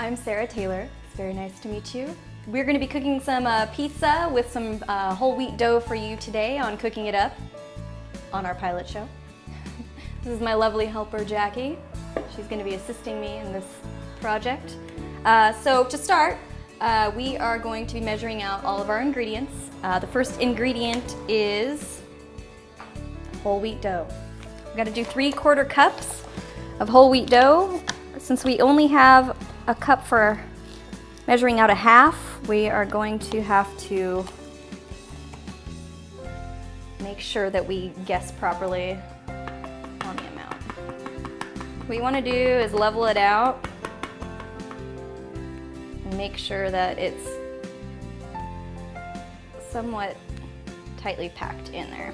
I'm Sarah Taylor. It's very nice to meet you. We're going to be cooking some pizza with some whole wheat dough for you today on Cooking It Up on our pilot show. This is my lovely helper, Jackie. She's going to be assisting me in this project. So to start, we are going to be measuring out all of our ingredients. The first ingredient is whole wheat dough. We've got to do 3/4 cups of whole wheat dough. Since we only have a cup for measuring out a half, we are going to have to make sure that we guess properly on the amount. What you want to do is level it out and make sure that it's somewhat tightly packed in there.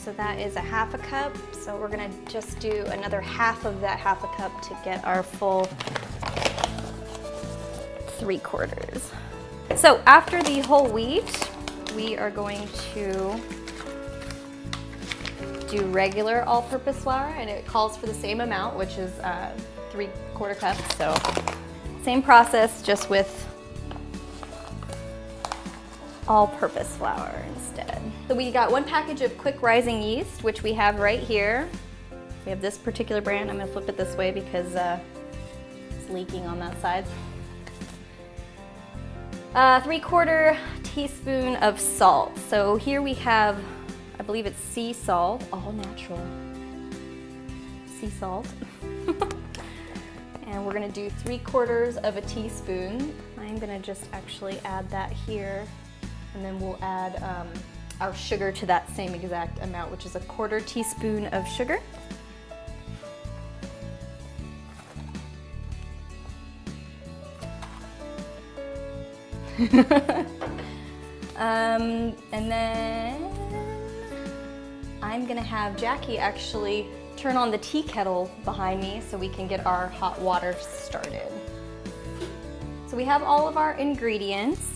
So that is a half a cup, so we're gonna just do another half of that half a cup to get our full 3/4. So after the whole wheat, we are going to do regular all-purpose flour, and it calls for the same amount, which is 3/4 cups. So same process, just with all-purpose flour instead. So we got 1 package of quick rising yeast, which we have right here. We have this particular brand. I'm gonna flip it this way because it's leaking on that side. 3/4 teaspoon of salt. So here we have, I believe it's sea salt, all natural sea salt. And we're gonna do 3/4 of a teaspoon. I'm gonna just actually add that here. And then we'll add our sugar to that same exact amount, which is 1/4 teaspoon of sugar. And then I'm gonna have Jackie actually turn on the tea kettle behind me so we can get our hot water started. So we have all of our ingredients.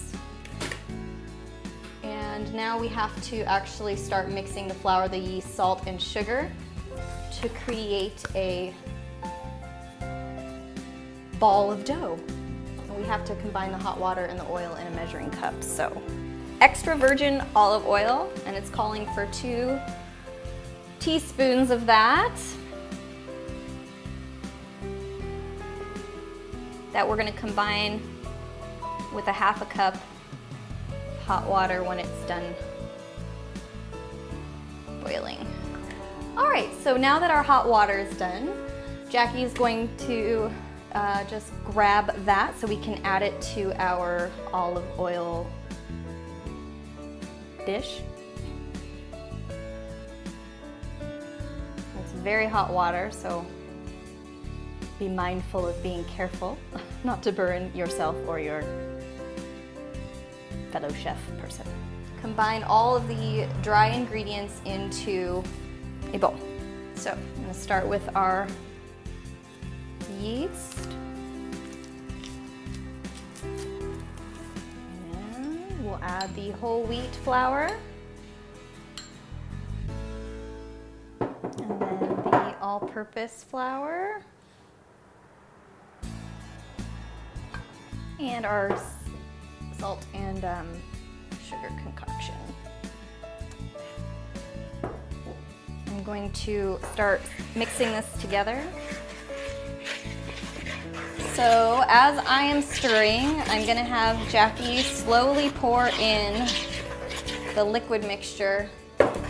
And now we have to actually start mixing the flour, the yeast, salt, and sugar to create a ball of dough. And we have to combine the hot water and the oil in a measuring cup. So extra virgin olive oil, and it's calling for 2 teaspoons of that. That we're gonna combine with a half a cup hot water when it's done boiling. All right, so now that our hot water is done, Jackie is going to just grab that so we can add it to our olive oil dish. It's very hot water, so be mindful of being careful not to burn yourself or your fellow chef person. Combine all of the dry ingredients into a bowl. So I'm going to start with our yeast. And we'll add the whole wheat flour. And then the all-purpose flour. And our salt and sugar concoction. I'm going to start mixing this together. So as I am stirring, I'm going to have Jackie slowly pour in the liquid mixture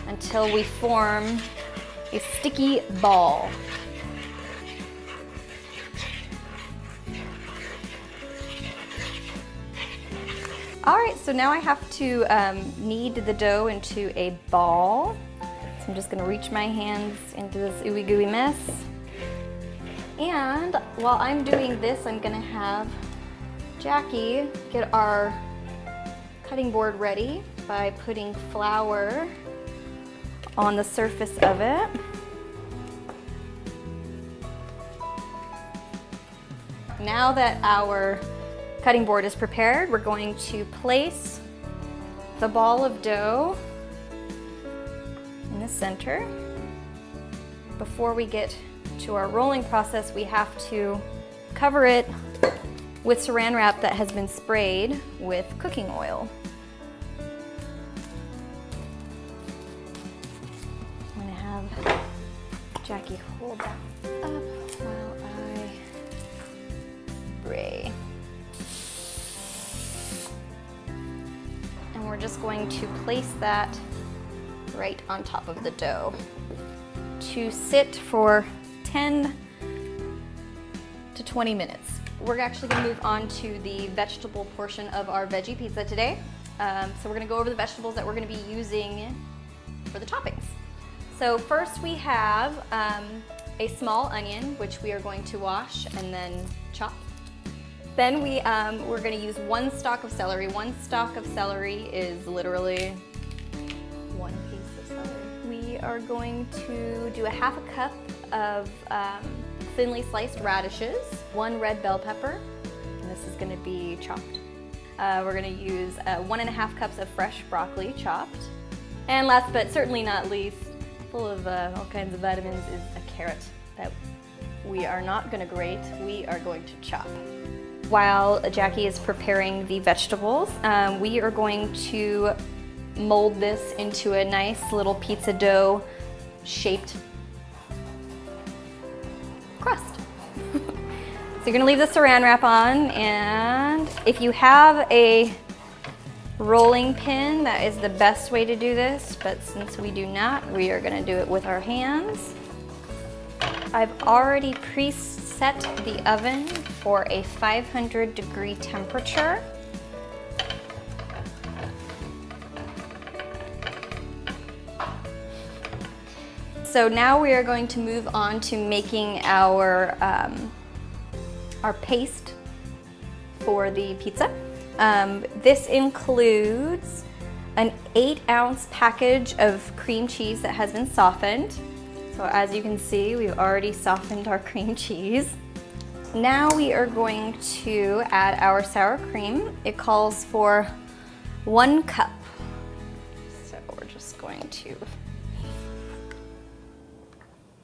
until we form a sticky ball. All right, so now I have to knead the dough into a ball. So I'm just gonna reach my hands into this ooey gooey mess. And while I'm doing this, I'm gonna have Jackie get our cutting board ready by putting flour on the surface of it. Now that our cutting board is prepared, we're going to place the ball of dough in the center. Before we get to our rolling process, we have to cover it with saran wrap that has been sprayed with cooking oil. I'm gonna have Jackie hold that up while I spray. And we're just going to place that right on top of the dough to sit for 10 to 20 minutes. We're actually going to move on to the vegetable portion of our veggie pizza today. So we're going to go over the vegetables that we're going to be using for the toppings. So first we have a small onion, which we are going to wash and then chop. Then we're going to use 1 stalk of celery. 1 stalk of celery is literally 1 piece of celery. We are going to do a 1/2 cup of thinly sliced radishes, 1 red bell pepper, and this is going to be chopped. We're going to use 1.5 cups of fresh broccoli chopped. And last but certainly not least, full of all kinds of vitamins, is a carrot that we are not going to grate, we are going to chop. While Jackie is preparing the vegetables, we are going to mold this into a nice little pizza dough shaped crust. So you're gonna leave the saran wrap on, and if you have a rolling pin, that is the best way to do this, but since we do not, we are gonna do it with our hands. I've already preset the oven for a 500-degree temperature. So now we are going to move on to making our paste for the pizza. This includes an 8-ounce package of cream cheese that has been softened. So as you can see, we've already softened our cream cheese. Now we are going to add our sour cream. It calls for 1 cup. So we're just going to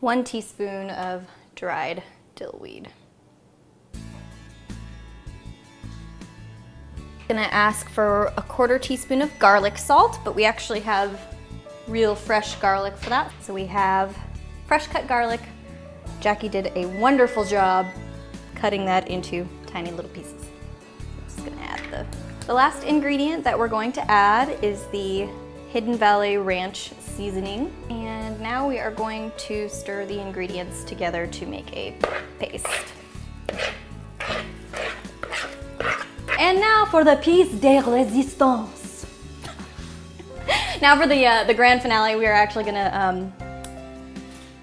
1 teaspoon of dried dillweed. Gonna ask for a 1/4 teaspoon of garlic salt, but we actually have real fresh garlic for that. So we have fresh cut garlic. Jackie did a wonderful job cutting that into tiny little pieces. I'm just gonna add the last ingredient that we're going to add is the Hidden Valley Ranch seasoning. And now we are going to stir the ingredients together to make a paste. And now for the piece de résistance. Now for the grand finale, we are actually gonna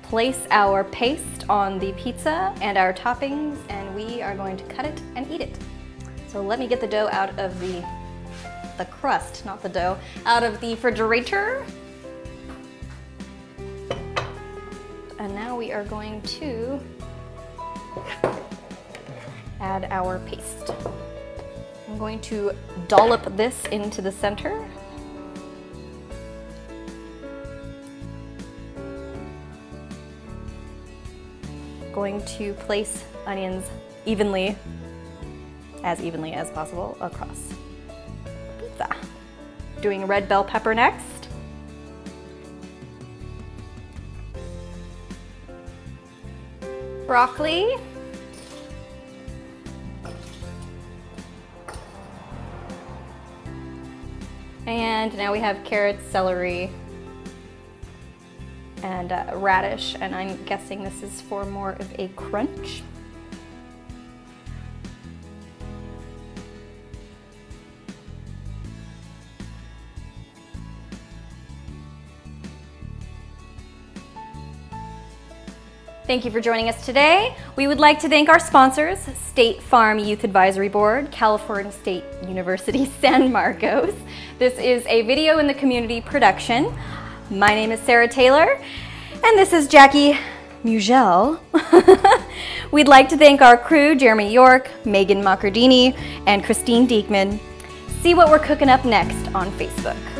place our paste on the pizza and our toppings, and we are going to cut it and eat it. So let me get the dough out of the crust, not the dough, out of the refrigerator. And now we are going to add our paste. I'm going to dollop this into the center. Going to place onions evenly as possible across pizza. Doing red bell pepper next. Broccoli. And now we have carrots, celery, and radish, and I'm guessing this is for more of a crunch. Thank you for joining us today. We would like to thank our sponsors, State Farm Youth Advisory Board, California State University, San Marcos. This is a video in the community production. My name is Sarah Taylor, and this is Jackie Mugel. We'd like to thank our crew, Jeremy York, Megan Macardini, and Christine Diekman. See what we're cooking up next on Facebook.